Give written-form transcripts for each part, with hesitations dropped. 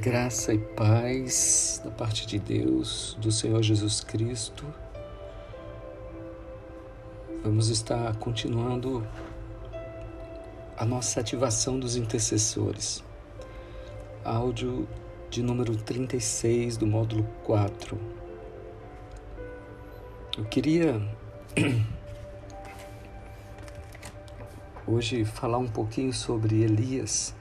Graça e paz da parte de Deus, do Senhor Jesus Cristo. Vamos estar continuando a nossa ativação dos intercessores. Áudio de número 36 do módulo 4. Eu queria hoje falar um pouquinho sobre Elias.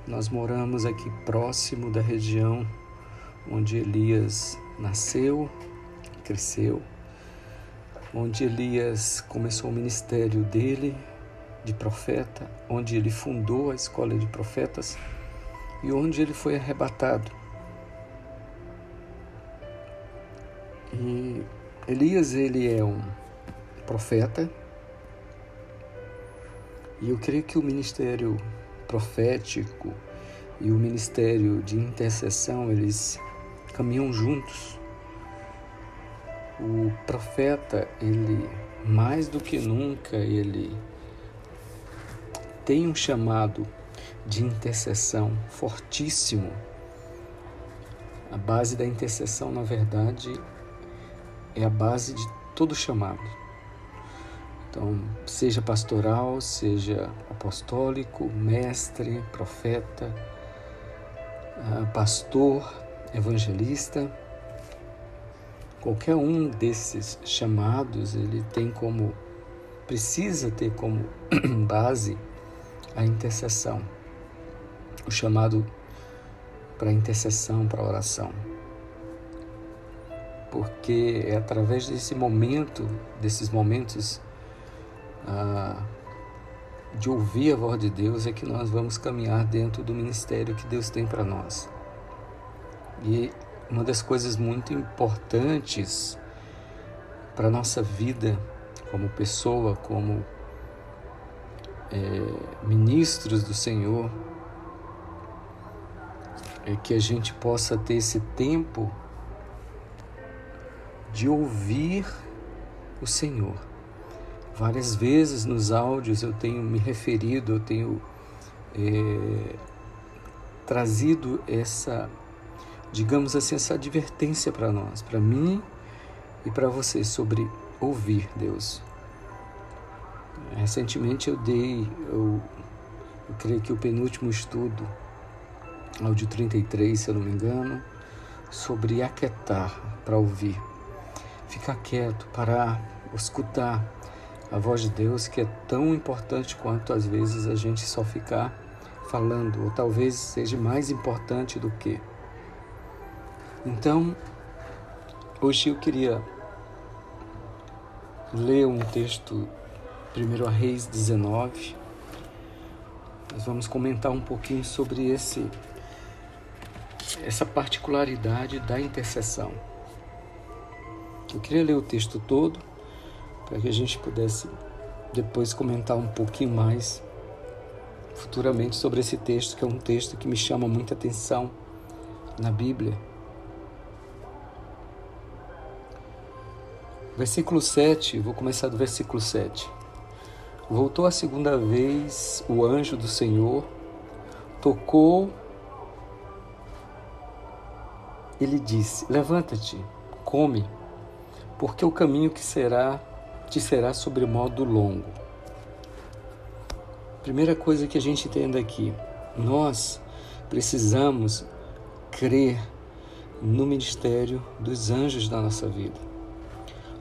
Nós moramos aqui próximo da região onde Elias nasceu, cresceu, onde Elias começou o ministério dele de profeta, onde ele fundou a escola de profetas e onde ele foi arrebatado. E Elias, ele é um profeta, e eu creio que o ministério profético e o ministério de intercessão, eles caminham juntos. O profeta, ele mais do que nunca, ele tem um chamado de intercessão fortíssimo. A base da intercessão, na verdade, é a base de todo chamado. Então, seja pastoral, seja apostólico, mestre, profeta, pastor, evangelista, qualquer um desses chamados, ele precisa ter como base a intercessão, o chamado para intercessão, para oração. Porque é através desses momentos, de ouvir a voz de Deus, é que nós vamos caminhar dentro do ministério que Deus tem para nós. E uma das coisas muito importantes para a nossa vida como pessoa, como ministros do Senhor, é que a gente possa ter esse tempo de ouvir o Senhor. Várias vezes nos áudios eu tenho me referido, eu tenho trazido essa, digamos assim, essa advertência para nós, para mim e para você, sobre ouvir Deus. Recentemente eu creio que o penúltimo estudo, áudio 33, se eu não me engano, sobre aquietar para ouvir. Ficar quieto, parar, escutar a voz de Deus, que é tão importante quanto às vezes a gente só ficar falando, ou talvez seja mais importante do que. Então, hoje eu queria ler um texto, 1 Reis 19. Nós vamos comentar um pouquinho sobre essa particularidade da intercessão. Eu queria ler o texto todo, para que a gente pudesse depois comentar um pouquinho mais futuramente sobre esse texto, que é um texto que me chama muita atenção na Bíblia. Versículo 7, vou começar do versículo 7. Voltou a segunda vez o anjo do Senhor, tocou, ele disse: levanta-te, come, porque o caminho te será sobremodo longo. Primeira coisa que a gente entende aqui, nós precisamos crer no ministério dos anjos na nossa vida.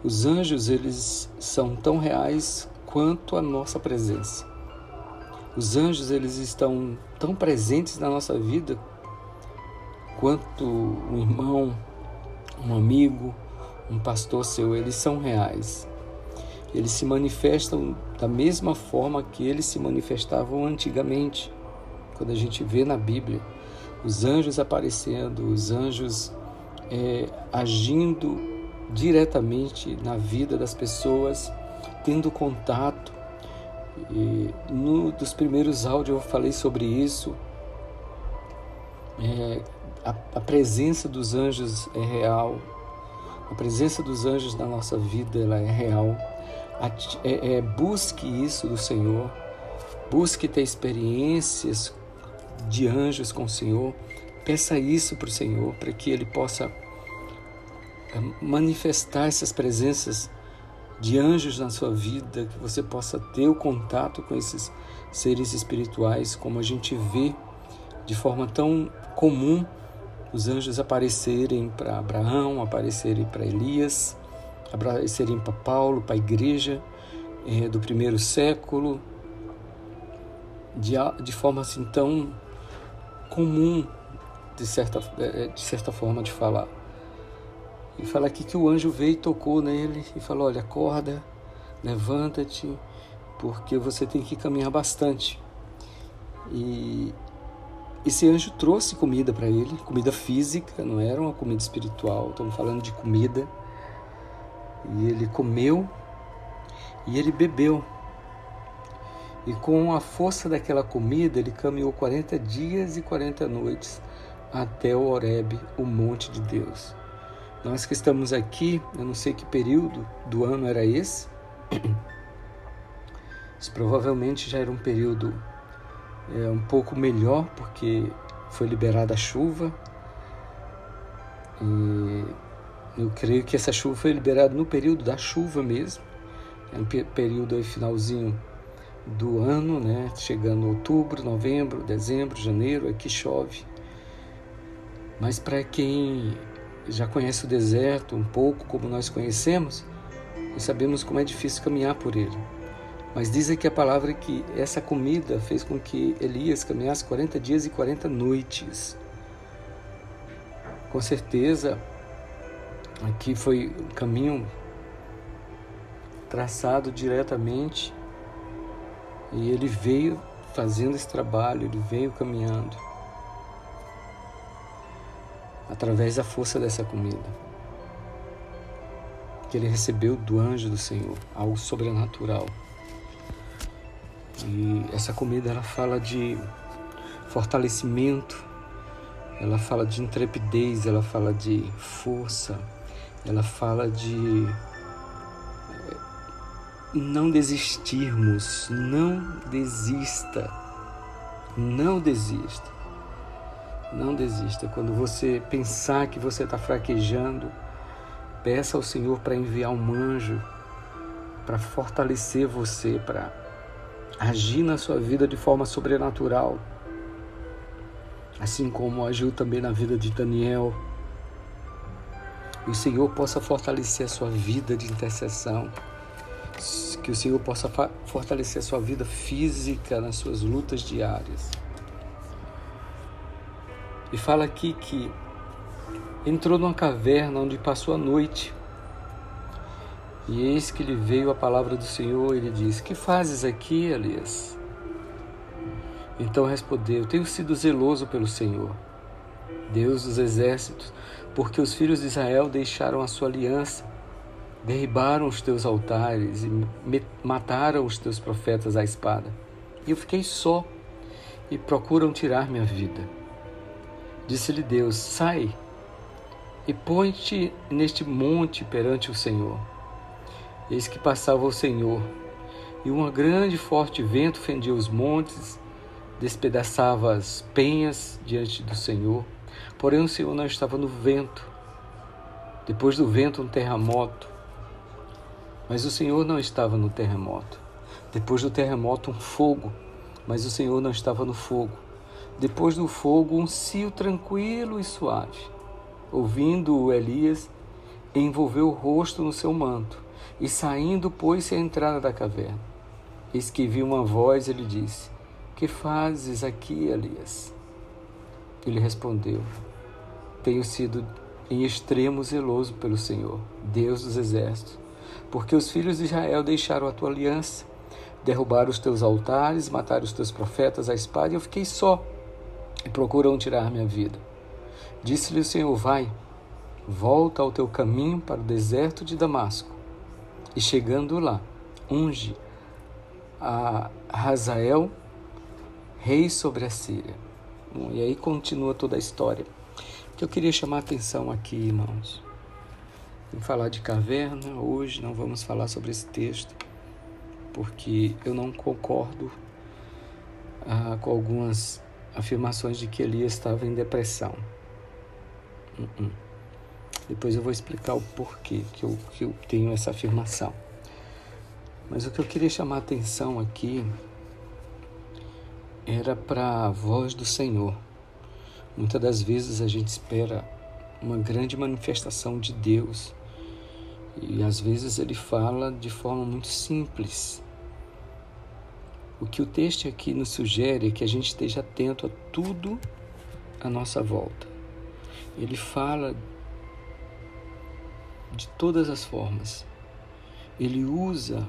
Os anjos, eles são tão reais quanto a nossa presença. Os anjos, eles estão tão presentes na nossa vida quanto um irmão, um amigo, um pastor seu. Eles são reais. Eles se manifestam da mesma forma que eles se manifestavam antigamente. Quando a gente vê na Bíblia os anjos aparecendo, os anjos agindo diretamente na vida das pessoas, tendo contato. E dos primeiros áudios eu falei sobre isso. A presença dos anjos é real. A presença dos anjos na nossa vida, ela é real. Busque isso do Senhor. Busque ter experiências de anjos com o Senhor. Peça isso para o Senhor, para que Ele possa manifestar essas presenças de anjos na sua vida, que você possa ter o contato com esses seres espirituais, como a gente vê de forma tão comum os anjos aparecerem para Abraão, aparecerem para Elias, aparecerem para Paulo, para a igreja do primeiro século, de forma assim tão comum, de certa forma de falar. E fala aqui que o anjo veio e tocou nele e falou: olha, acorda, levanta-te, porque você tem que caminhar bastante. E esse anjo trouxe comida para ele, comida física, não era uma comida espiritual, estamos falando de comida. E ele comeu e ele bebeu. E com a força daquela comida, ele caminhou 40 dias e 40 noites até o Horebe, o monte de Deus. Nós que estamos aqui, eu não sei que período do ano era esse, isso provavelmente já era um período um pouco melhor, porque foi liberada a chuva, e eu creio que essa chuva foi liberada no período da chuva mesmo, é um período aí finalzinho do ano, né? Chegando outubro, novembro, dezembro, janeiro, aqui chove. Mas para quem já conhece o deserto um pouco, como nós conhecemos, nós sabemos como é difícil caminhar por ele. Mas diz aqui a palavra que essa comida fez com que Elias caminhasse 40 dias e 40 noites. Com certeza, aqui foi um caminho traçado diretamente, e ele veio fazendo esse trabalho, ele veio caminhando através da força dessa comida que ele recebeu do anjo do Senhor, algo sobrenatural. E essa comida, ela fala de fortalecimento, ela fala de intrepidez, ela fala de força, ela fala de não desistirmos. Não desista, não desista, não desista. Quando você pensar que você está fraquejando, peça ao Senhor para enviar um anjo para fortalecer você, para agir na sua vida de forma sobrenatural, assim como agiu também na vida de Daniel. Que o Senhor possa fortalecer a sua vida de intercessão, que o Senhor possa fortalecer a sua vida física nas suas lutas diárias. E fala aqui que entrou numa caverna onde passou a noite. E eis que lhe veio a palavra do Senhor, e ele disse: que fazes aqui, Elias? Então respondeu: tenho sido zeloso pelo Senhor, Deus dos exércitos, porque os filhos de Israel deixaram a sua aliança, derribaram os teus altares e mataram os teus profetas à espada. E eu fiquei só, e procuram tirar minha vida. Disse-lhe Deus: sai e põe-te neste monte perante o Senhor. Eis que passava o Senhor, e um grande e forte vento fendia os montes, despedaçava as penhas diante do Senhor. Porém o Senhor não estava no vento. Depois do vento, um terremoto. Mas o Senhor não estava no terremoto. Depois do terremoto, um fogo. Mas o Senhor não estava no fogo. Depois do fogo, um cio tranquilo e suave. Ouvindo-o, Elias envolveu o rosto no seu manto, e saindo, pôs-se à entrada da caverna. Eis que viu uma voz, e lhe disse: que fazes aqui, Elias? Ele respondeu: tenho sido em extremo zeloso pelo Senhor, Deus dos exércitos, porque os filhos de Israel deixaram a tua aliança, derrubaram os teus altares, mataram os teus profetas à espada, e eu fiquei só, e procuram tirar minha vida. Disse-lhe o Senhor: vai, volta ao teu caminho para o deserto de Damasco, e chegando lá, unge a Hazael rei sobre a Síria. Bom, e aí continua toda a história. O que eu queria chamar a atenção aqui, irmãos, em falar de caverna, hoje não vamos falar sobre esse texto, porque eu não concordo com algumas afirmações de que Elias estava em depressão. Depois eu vou explicar o porquê que eu tenho essa afirmação. Mas o que eu queria chamar a atenção aqui era para a voz do Senhor. Muitas das vezes a gente espera uma grande manifestação de Deus e às vezes Ele fala de forma muito simples. O que o texto aqui nos sugere é que a gente esteja atento a tudo à nossa volta. Ele fala de todas as formas. Ele usa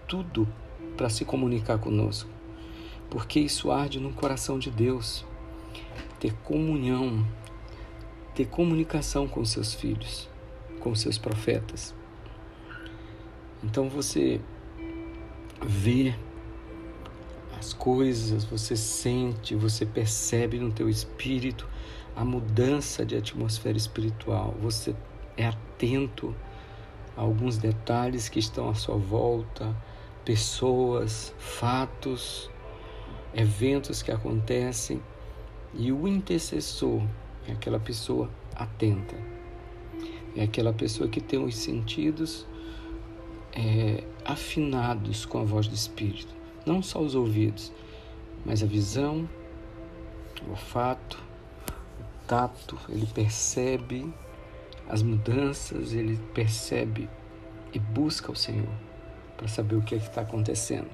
tudo para se comunicar conosco, porque isso arde no coração de Deus. Ter comunhão, ter comunicação com seus filhos, com seus profetas. Então você vê as coisas, você sente, você percebe no teu espírito a mudança de atmosfera espiritual. Você é atento a alguns detalhes que estão à sua volta, pessoas, fatos, eventos que acontecem, e o intercessor é aquela pessoa atenta, é aquela pessoa que tem os sentidos afinados com a voz do Espírito, não só os ouvidos, mas a visão, o olfato, o tato. Ele percebe as mudanças, ele percebe e busca o Senhor para saber o que é que está acontecendo.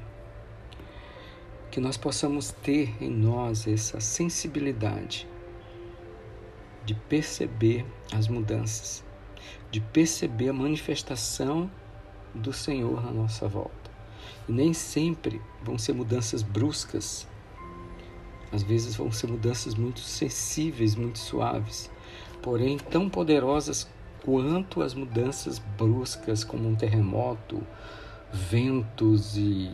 Que nós possamos ter em nós essa sensibilidade de perceber as mudanças, de perceber a manifestação do Senhor na nossa volta. E nem sempre vão ser mudanças bruscas, às vezes vão ser mudanças muito sensíveis, muito suaves, porém tão poderosas quanto as mudanças bruscas, como um terremoto, ventos e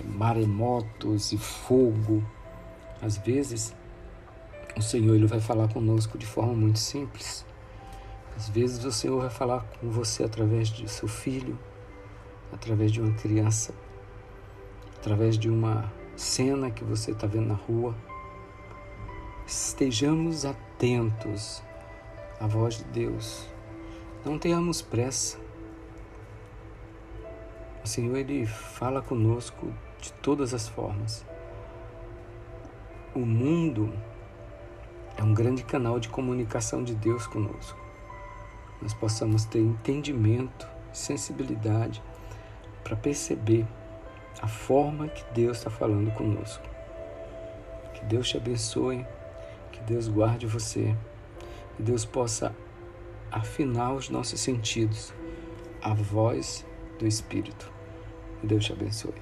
maremotos e fogo. Às vezes o Senhor ele vai falar conosco de forma muito simples. Às vezes o Senhor vai falar com você através de seu filho, através de uma criança, através de uma cena que você está vendo na rua. Estejamos atentos à voz de Deus. Não tenhamos pressa. O Senhor, Ele fala conosco de todas as formas. O mundo é um grande canal de comunicação de Deus conosco. Nós possamos ter entendimento, sensibilidade para perceber a forma que Deus está falando conosco. Que Deus te abençoe, que Deus guarde você, que Deus possa afinar os nossos sentidos, a voz do Espírito. Que Deus te abençoe.